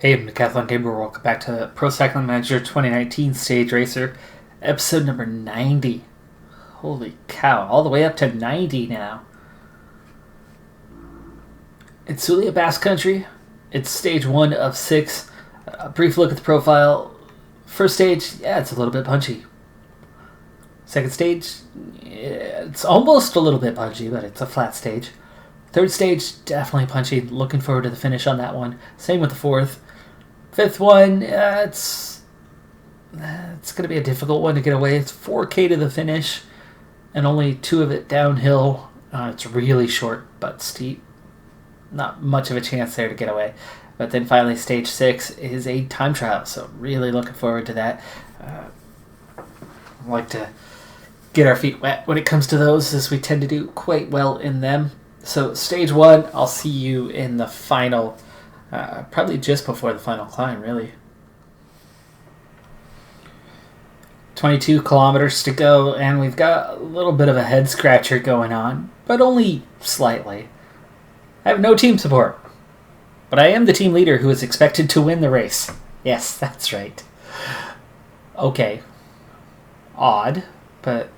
Hey, Decathlon Gamer, welcome back to Pro Cycling Manager 2019 Stage Racer, episode number 90. Holy cow, all the way up to 90 now. Itzulia, Basque Country. It's stage 1 of 6. A brief look at the profile. First stage, yeah, it's a little bit punchy. Second stage, yeah, it's almost a little bit punchy, but it's a flat stage. Third stage, definitely punchy. Looking forward to the finish on that one. Same with the fourth. Fifth one, it's going to be a difficult one to get away. It's 4K to the finish, and only 2 of it downhill. It's really short but steep. Not much of a chance there to get away. But then finally, stage 6 is a time trial, so really looking forward to that. I like to get our feet wet when it comes to those, as we tend to do quite well in them. So stage 1, I'll see you in the final. Probably just before the final climb, really. 22 kilometers to go, and we've got a little bit of a head scratcher going on, but only slightly. I have no team support, but I am the team leader who is expected to win the race. Yes, that's right. Okay. Odd, but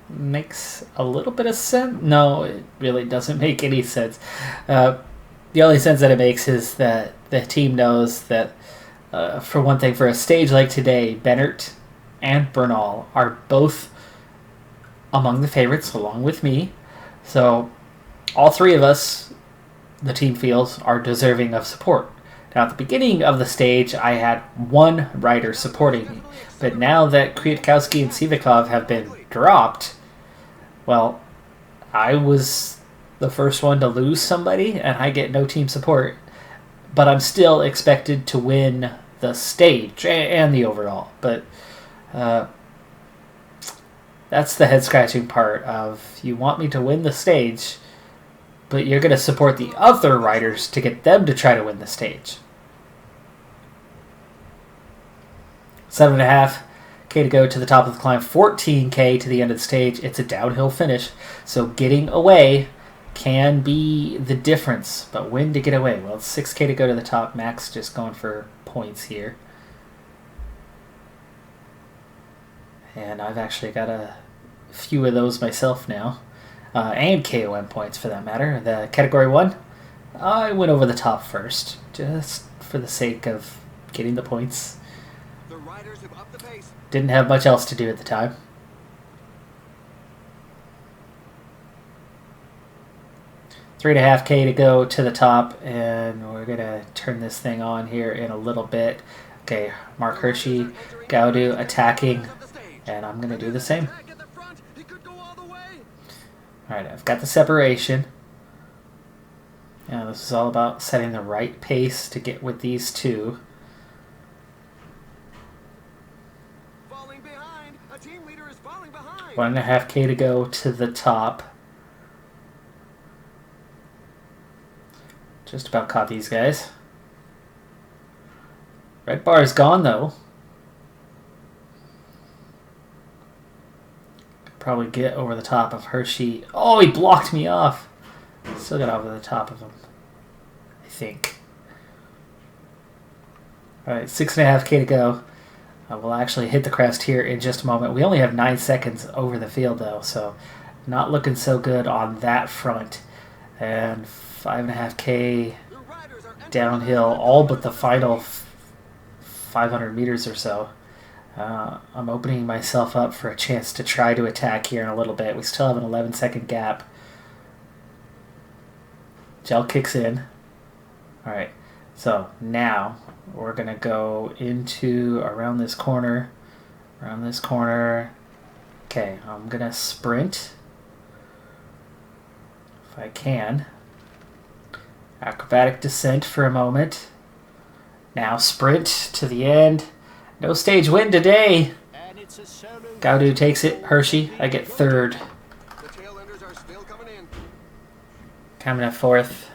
makes a little bit of sense. No, it really doesn't make any sense. The only sense that it makes is that the team knows that, for one thing, for a stage like today, Bennert and Bernal are both among the favorites, along with me. So all three of us, the team feels, are deserving of support. Now, at the beginning of the stage, I had one rider supporting me, but now that Kwiatkowski and Sivikov have been dropped, well, I was the first one to lose somebody, and I get no team support, but I'm still expected to win the stage and the overall. But that's the head-scratching part of, you want me to win the stage, but you're going to support the other riders to get them to try to win the stage. 7.5K to go to the top of the climb, 14K to the end of the stage. It's a downhill finish, so getting away can be the difference. But when to get away? Well, it's 6K to go to the top. Max just going for points here. And I've actually got a few of those myself now. And KOM points, for that matter. The Category 1, I went over the top first, just for the sake of getting the points. Didn't have much else to do at the time. Three and a half K to go to the top, and we're going to turn this thing on here in a little bit. Okay, Mark Hershey, Gaudu attacking, and I'm going to do the same. Alright, I've got the separation. Now, this is all about setting the right pace to get with these two. 1.5K to go to the top. Just about caught these guys. Red bar is gone, though. Could probably get over the top of Hershey. Oh, he blocked me off. Still got over the top of him, I think. Alright, 6.5K to go. We'll actually hit the crest here in just a moment. We only have 9 seconds over the field, though, so not looking so good on that front. And 5.5K downhill, all but the final 500 meters or so. I'm opening myself up for a chance to try to attack here in a little bit. We still have an 11-second gap. Gel kicks in. All right, so now we're going to go into around this corner. Okay, I'm going to sprint if I can. Acrobatic descent for a moment. Now sprint to the end. No stage win today. Gaudu takes it. Hershey, I get third. Coming at fourth.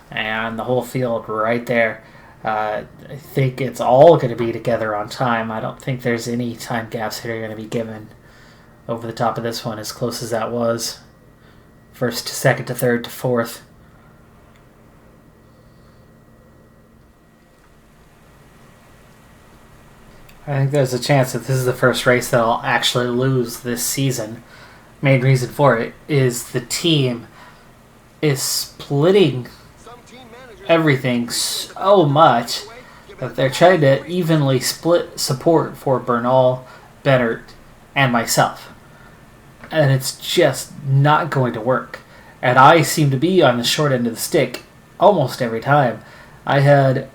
And the whole field right there. I think it's all going to be together on time. I don't think there's any time gaps that are going to be given over the top of this one, as close as that was. First to second to third to fourth. I think there's a chance that this is the first race that I'll actually lose this season. Main reason for it is the team is splitting everything so much that they're trying to evenly split support for Bernal, Bennett, and myself. And it's just not going to work. And I seem to be on the short end of the stick almost every time. I had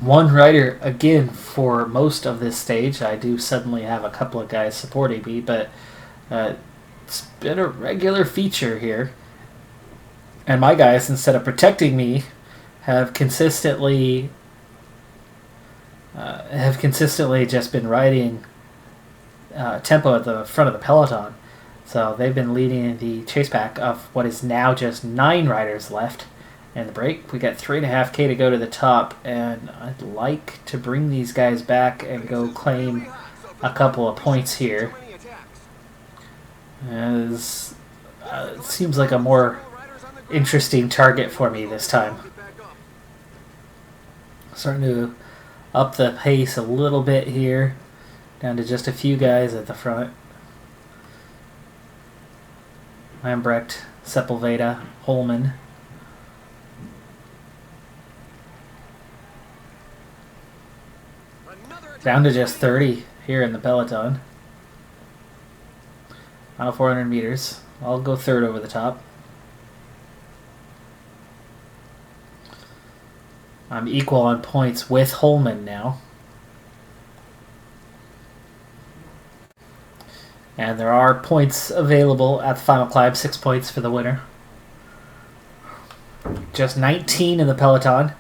one rider again for most of this stage. I do suddenly have a couple of guys supporting me, but it's been a regular feature here. And my guys, instead of protecting me, have consistently just been riding tempo at the front of the peloton. So they've been leading the chase pack of what is now just 9 riders left in the break. We got 3.5K to go to the top, and I'd like to bring these guys back and go claim a couple of points here. As it seems like a more interesting target for me this time. Starting to up the pace a little bit here, down to just a few guys at the front. Lambrecht, Sepulveda, Holman. Down to just 30 here in the peloton. Final 400 meters. I'll go third over the top. I'm equal on points with Holman now. And there are points available at the final climb, 6 points for the winner. Just 19 in the peloton.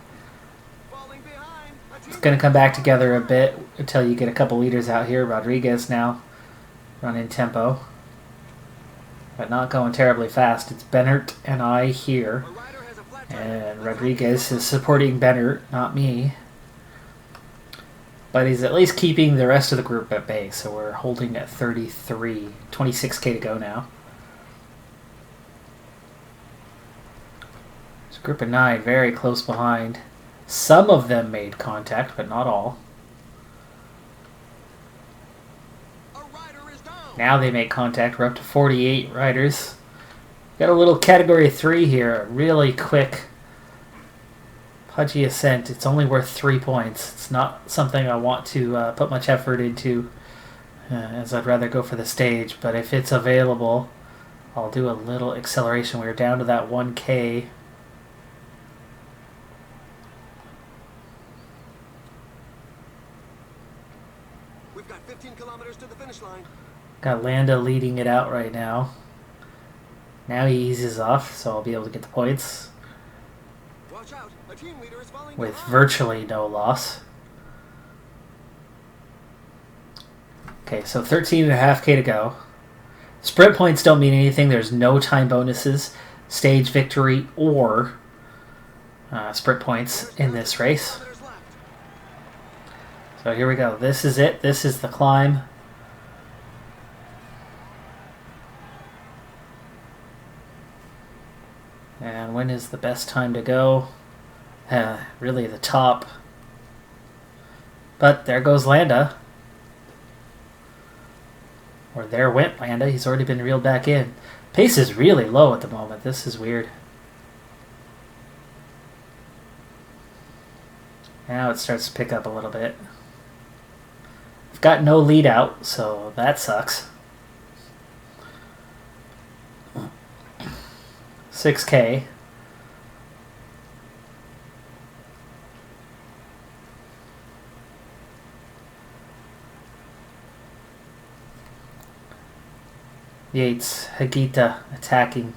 It's going to come back together a bit until you get a couple leaders out here. Rodriguez now running tempo, but not going terribly fast. It's Bennett and I here. And Rodriguez is supporting Bennett, not me. But he's at least keeping the rest of the group at bay, so we're holding at 33. 26K to go now. There's a group of 9 very close behind. Some of them made contact, but not all. Now they make contact. We're up to 48 riders. Got a little category 3 here. A really quick pudgy ascent. It's only worth 3 points. It's not something I want to put much effort into, as I'd rather go for the stage. But if it's available, I'll do a little acceleration. We're down to that 1K. We've got 15 kilometers to the finish line. Got Landa leading it out right now. Now he eases off, so I'll be able to get the points Watch out. A team leader is falling with behind. virtually no loss. Okay, so 13.5K to go. Sprint points don't mean anything. There's no time bonuses, stage victory, or sprint points in this race. So here we go. This is it. This is the climb. And when is the best time to go? Really the top. But there goes Landa. Or there went Landa. He's already been reeled back in. Pace is really low at the moment. This is weird. Now it starts to pick up a little bit. I've got no lead out, so that sucks. 6K. Yates, Hagita attacking.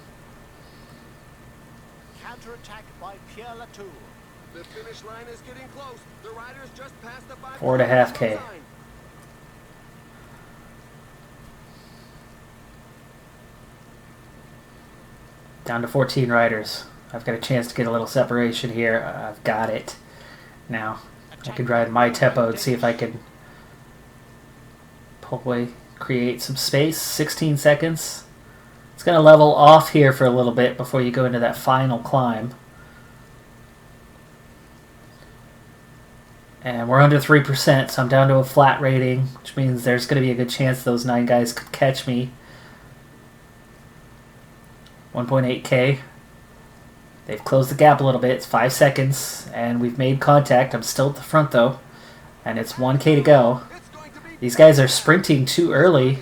Counterattack by Pierre Latour. The finish line is getting close. The riders just passed the 4.5K. Down to 14 riders. I've got a chance to get a little separation here. I've got it. Now, I can ride my tempo and see if I can pull away, create some space. 16 seconds. It's going to level off here for a little bit before you go into that final climb. And we're under 3%, so I'm down to a flat rating, which means there's going to be a good chance those 9 guys could catch me. 1.8K. They've closed the gap a little bit. It's 5 seconds, and we've made contact. I'm still at the front, though, and it's 1K to go. These guys are sprinting too early.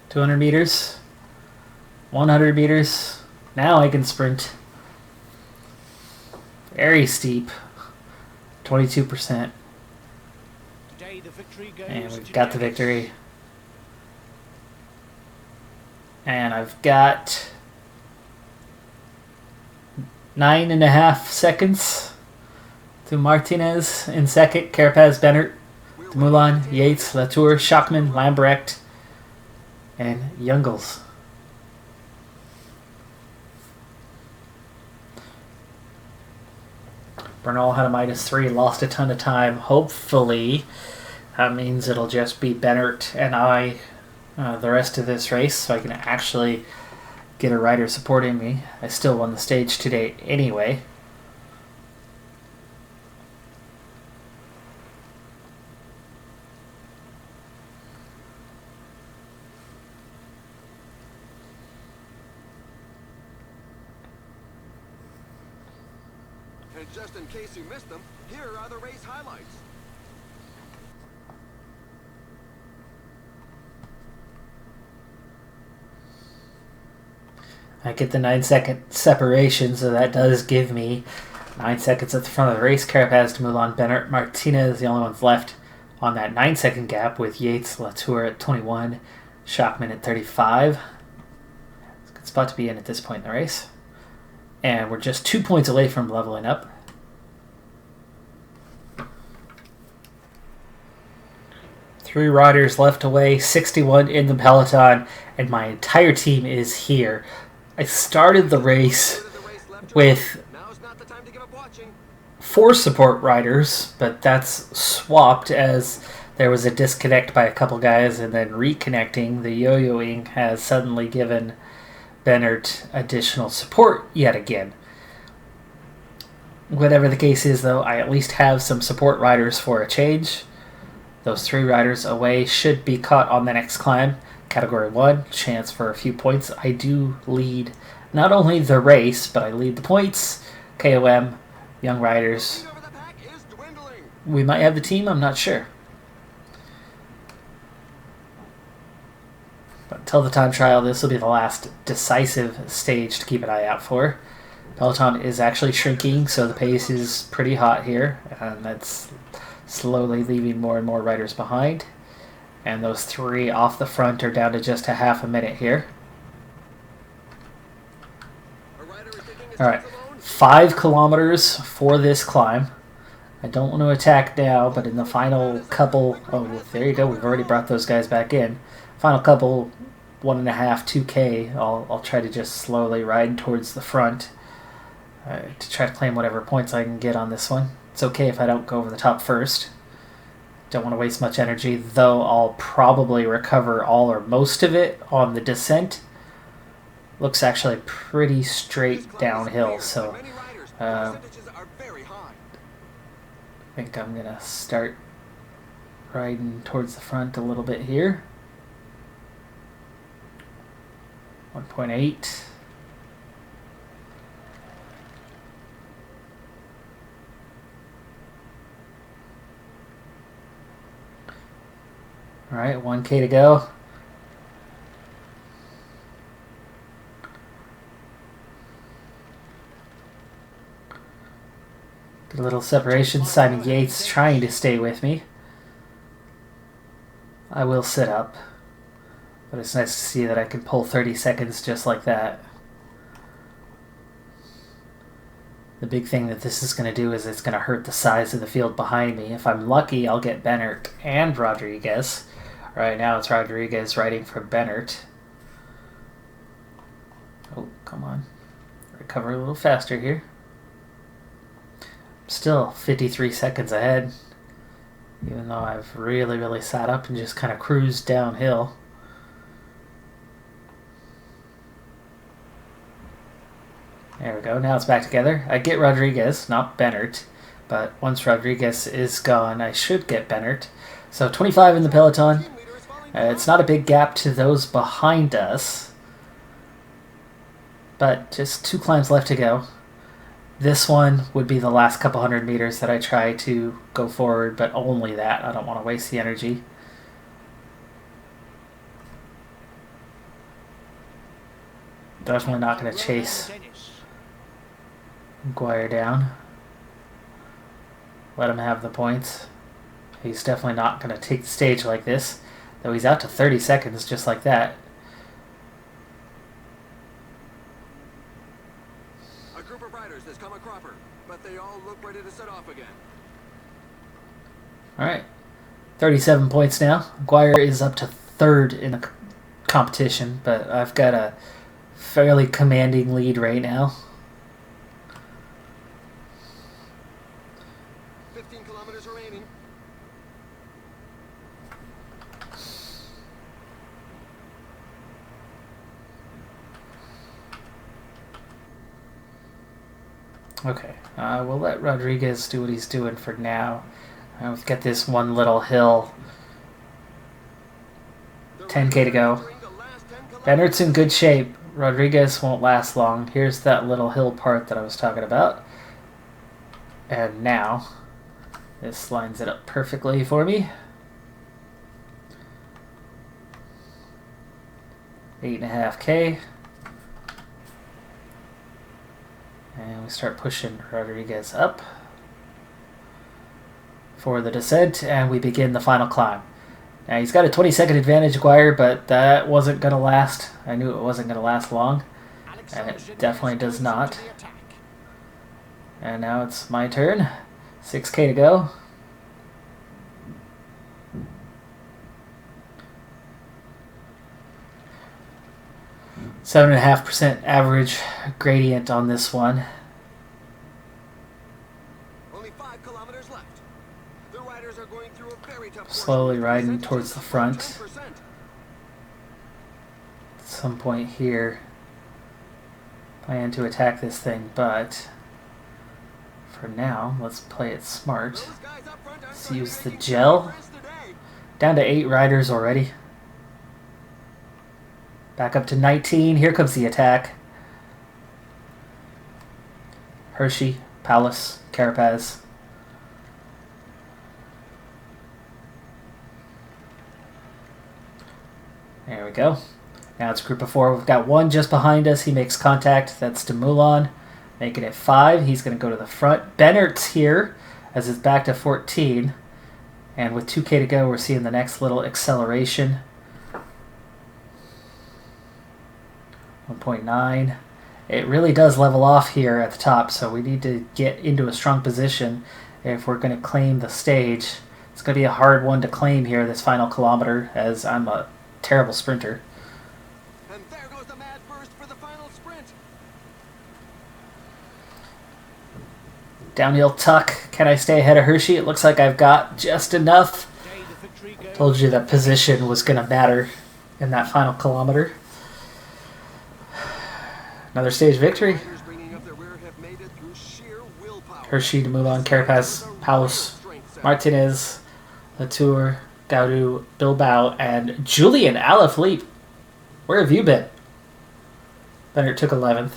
200 meters. 100 meters. Now I can sprint. Very steep. 22%. Today the victory goes And we've to got the Dennis. victory. And I've got 9.5 seconds to Martinez in second. Carapaz, Bennett, Dumoulin, Yates, Latour, Schachmann, Lambrecht, and Jungels. Bernal had a -3, lost a ton of time. Hopefully, that means it'll just be Bennett and I the rest of this race, so I can actually get a rider supporting me. I still won the stage today anyway. And just in case you missed them, here are the race highlights. I get the 9-second separation, so that does give me 9 seconds at the front of the race. Carapaz, Dumoulin, Bennett, Martinez, the only ones left on that 9-second gap, with Yates, Latour at 21, Schachmann at 35. It's a good spot to be in at this point in the race. And we're just 2 points away from leveling up. Three riders left away, 61 in the peloton, and my entire team is here. I started the race with Now's not the time to give up watching. 4 support riders, but that's swapped as there was a disconnect by a couple guys, and then reconnecting, the yo-yoing has suddenly given Bennett additional support yet again. Whatever the case is, though, I at least have some support riders for a change. Those 3 riders away should be caught on the next climb. Category 1, chance for a few points. I do lead not only the race, but I lead the points. KOM, young riders. Lead over the pack is dwindling. We might have the team, I'm not sure. But until the time trial, this will be the last decisive stage to keep an eye out for. Peloton is actually shrinking, so the pace is pretty hot here, and that's slowly leaving more and more riders behind. And those 3 off the front are down to just a half a minute here. A rider is taking his Alright, chance alone. 5 kilometers for this climb. I don't want to attack now, but in the final couple... Oh, there you go, we've already brought those guys back in. Final couple, 1.5, 2K, I'll try to just slowly ride towards the front to try to claim whatever points I can get on this one. It's okay if I don't go over the top first. Don't want to waste much energy, though I'll probably recover all or most of it on the descent. Looks actually pretty straight downhill, so Many riders, I percentages are very high. think I'm going to start riding towards the front a little bit here. 1.8. Alright, 1K to go. Get a little separation. Simon Yates trying to stay with me. I will sit up, but it's nice to see that I can pull 30 seconds just like that. The big thing that this is going to do is it's going to hurt the size of the field behind me. If I'm lucky, I'll get Bennett and Rodriguez. Right now it's Rodriguez riding for Bennett. Oh, come on. Recover a little faster here. Still 53 seconds ahead, even though I've really sat up and just kind of cruised downhill. There we go. Now it's back together. I get Rodriguez, not Bennert. But once Rodriguez is gone, I should get Bennert. So 25 in the peloton. It's not a big gap to those behind us. But just 2 climbs left to go. This one would be the last couple hundred meters that I try to go forward, but only that. I don't want to waste the energy. Definitely not going to chase Guire down. Let him have the points. He's definitely not going to take the stage like this, though he's out to 30 seconds just like that. A group of riders has come a cropper, but they all look ready to set off again. Alright, 37 points now. Guire is up to 3rd in the competition, but I've got a fairly commanding lead right now. 15 kilometers remaining. Okay, we'll let Rodriguez do what he's doing for now. We've got this one little hill. 10k to go. Bennert's in good shape. Rodriguez won't last long. Here's that little hill part that I was talking about. And now, this lines it up perfectly for me. 8.5k. And we start pushing Rodriguez up for the descent, and we begin the final climb. Now he's got a 20-second advantage, Guire, but that wasn't going to last. I knew it wasn't going to last long, and it definitely does not. And now it's my turn. 6k to go. .5% average gradient on this one. Only 5 kilometers left. The riders are going through a very tough Slowly riding towards the front. 10%. At some point here, plan to attack this thing, but for now, let's play it smart. Those guys up front aren't Let's going use to the make it gel. progress today. Down to 8 riders already. Back up to 19. Here comes the attack. Hershey, Paulus, Carapaz. There we go. Now it's a group of 4. We've got one just behind us. He makes contact. That's Dumoulin, making it 5. He's going to go to the front. Bennert's here as it's back to 14. And with 2k to go, we're seeing the next little acceleration. 1.9. It really does level off here at the top, so we need to get into a strong position if we're going to claim the stage. It's going to be a hard one to claim here, this final kilometer, as I'm a terrible sprinter. And there goes the mad burst for the final sprint. Downhill tuck. Can I stay ahead of Hershey? It looks like I've got just enough. Today the victory goes. Told you that position was going to matter in that final kilometer. Another stage victory. Riders bringing up their rear have made it through sheer willpower. Hershey, Dumoulin, Carapaz, Paulus, Martinez, Latour, Gaudu, Bilbao, and Julian Alaphilippe. Where have you been? Bennett took 11th.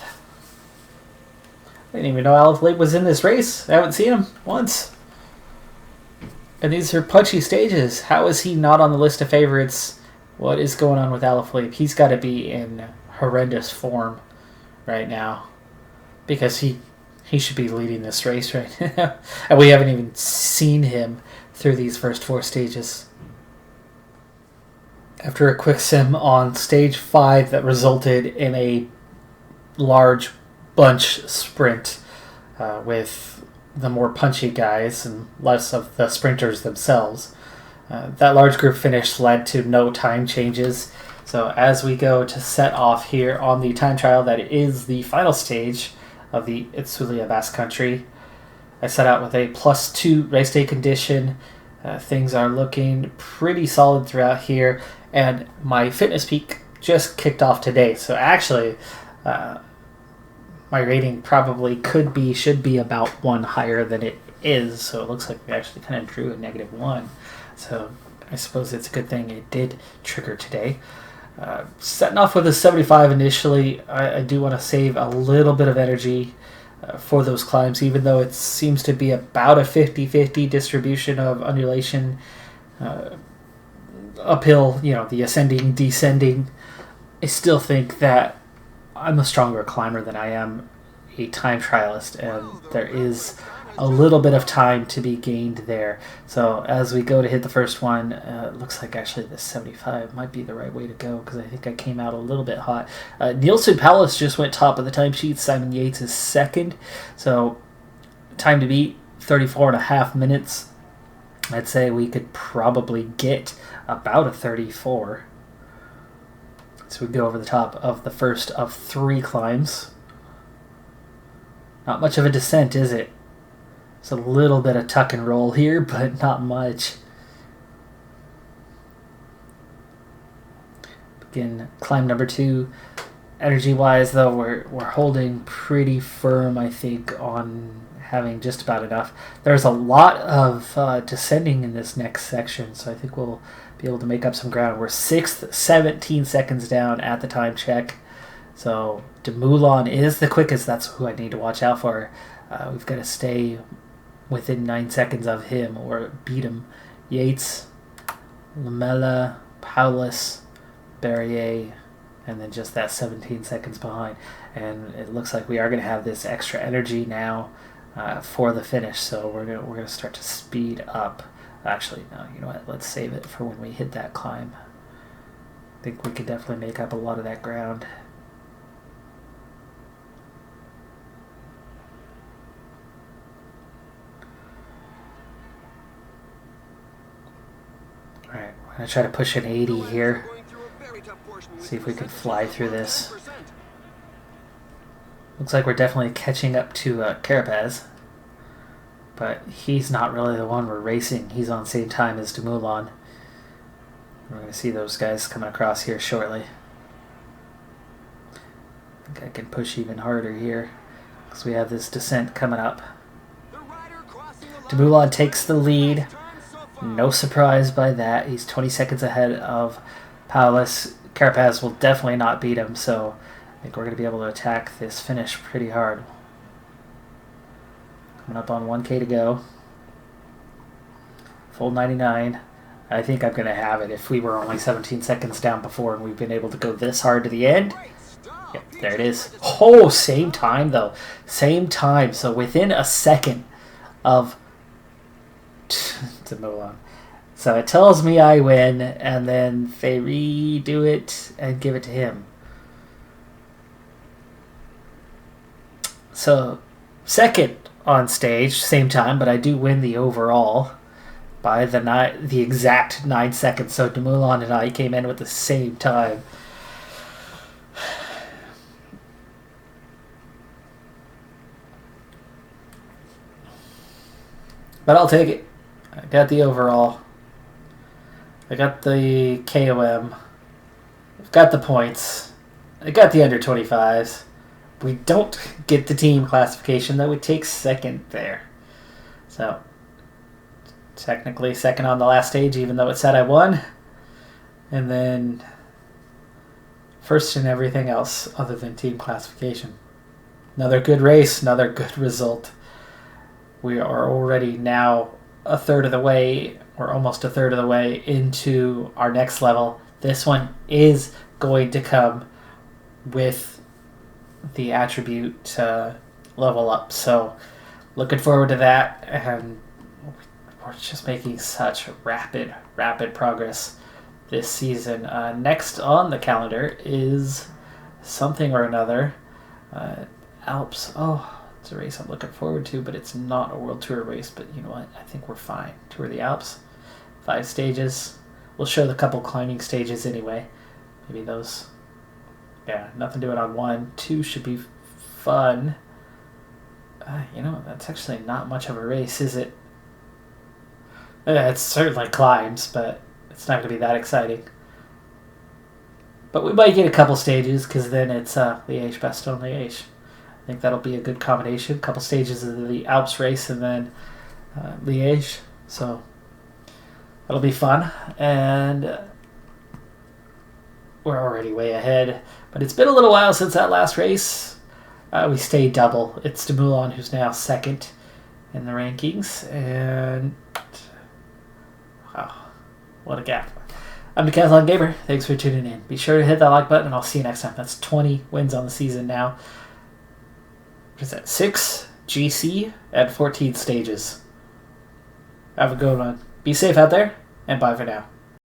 I didn't even know Alaphilippe was in this race. I haven't seen him once. And these are punchy stages. How is he not on the list of favorites? What is going on with Alaphilippe? He's got to be in horrendous form right now, because he should be leading this race right now. And we haven't even seen him through these first 4 stages. After a quick sim on stage 5 that resulted in a large bunch sprint with the more punchy guys and less of the sprinters themselves, that large group finish led to no time changes. So as we go to set off here on the time trial that is the final stage of the Itzulia Basque Country, I set out with a +2 race day condition. Things are looking pretty solid throughout here, and my fitness peak just kicked off today. So actually, my my rating probably should be about 1 higher than it is. So it looks like we actually kind of drew a -1. So I suppose it's a good thing it did trigger today. Setting off with a 75 initially, I do want to save a little bit of energy for those climbs, even though it seems to be about a 50-50 distribution of undulation, uphill, the ascending, descending. I still think that I'm a stronger climber than I am a time trialist, and there is a little bit of time to be gained there. So as we go to hit the first one, it looks like actually the 75 might be the right way to go, because I think I came out a little bit hot. Nielsen Palace just went top of the timesheet. Simon Yates is second. So time to beat, 34.5 minutes. I'd say we could probably get about a 34. So we go over the top of the first of 3 climbs. Not much of a descent, is it? It's a little bit of tuck and roll here, but not much. Begin climb number 2. Energy-wise, though, we're holding pretty firm, I think, on having just about enough. There's a lot of descending in this next section, so I think we'll be able to make up some ground. We're 6th, 17 seconds down at the time check. So Dumoulin is the quickest. That's who I need to watch out for. We've got to stay within 9 seconds of him or beat him. Yates, Lamela, Paulus, Barrier, and then just that 17 seconds behind. And it looks like we are going to have this extra energy now for the finish. So we're gonna start to speed up. Actually, no, you know what? Let's save it for when we hit that climb. I think we could definitely make up a lot of that ground. Alright, we're going to try to push an 80 here. See if we can fly through this. Looks like we're definitely catching up to Carapaz. But he's not really the one we're racing. He's on the same time as Dumoulin. We're going to see those guys coming across here shortly. I think I can push even harder here because we have this descent coming up. Dumoulin takes the lead. No surprise by that. He's 20 seconds ahead of Paulus. Carapaz will definitely not beat him, so I think we're going to be able to attack this finish pretty hard. Coming up on 1K to go. Full 99. I think I'm going to have it if we were only 17 seconds down before and we've been able to go this hard to the end. Yep, there it is. Oh, same time though. Same time. So within a second of to move on. So it tells me I win, and then they redo it and give it to him. So second on stage, same time, but I do win the overall by the exact 9 seconds. So Dumoulin and I came in with the same time. But I'll take it. I got the overall. I got the KOM. I've got the points. I got the under 25s. We don't get the team classification, though. We take second there. So, technically second on the last stage, even though it said I won. And then first in everything else other than team classification. Another good race, another good result. We are already now a third of the way, or almost a third of the way, into our next level. This one is going to come with the attribute level up. So looking forward to that, and we're just making such rapid progress this season. Next on the calendar is something or another. Alps. Oh, it's a race I'm looking forward to, but it's not a World Tour race. But you know what? I think we're fine. Tour of the Alps. 5 stages. We'll show the couple climbing stages anyway. Maybe those. Yeah, nothing to do it on 1. 2 should be fun. That's actually not much of a race, is it? It's certainly climbs, but it's not going to be that exciting. But we might get a couple stages, because then it's Liège, Bastogne, Liège. I think that'll be a good combination. A couple stages of the Alps race and then Liège. So that'll be fun. And we're already way ahead. But it's been a little while since that last race. We stayed double. It's Dumoulin who's now second in the rankings. And wow, what a gap. I'm Decathlon Gamer. Thanks for tuning in. Be sure to hit that like button and I'll see you next time. That's 20 wins on the season now. What is that? 6 GC at 14 stages. Have a good one. Be safe out there, and bye for now.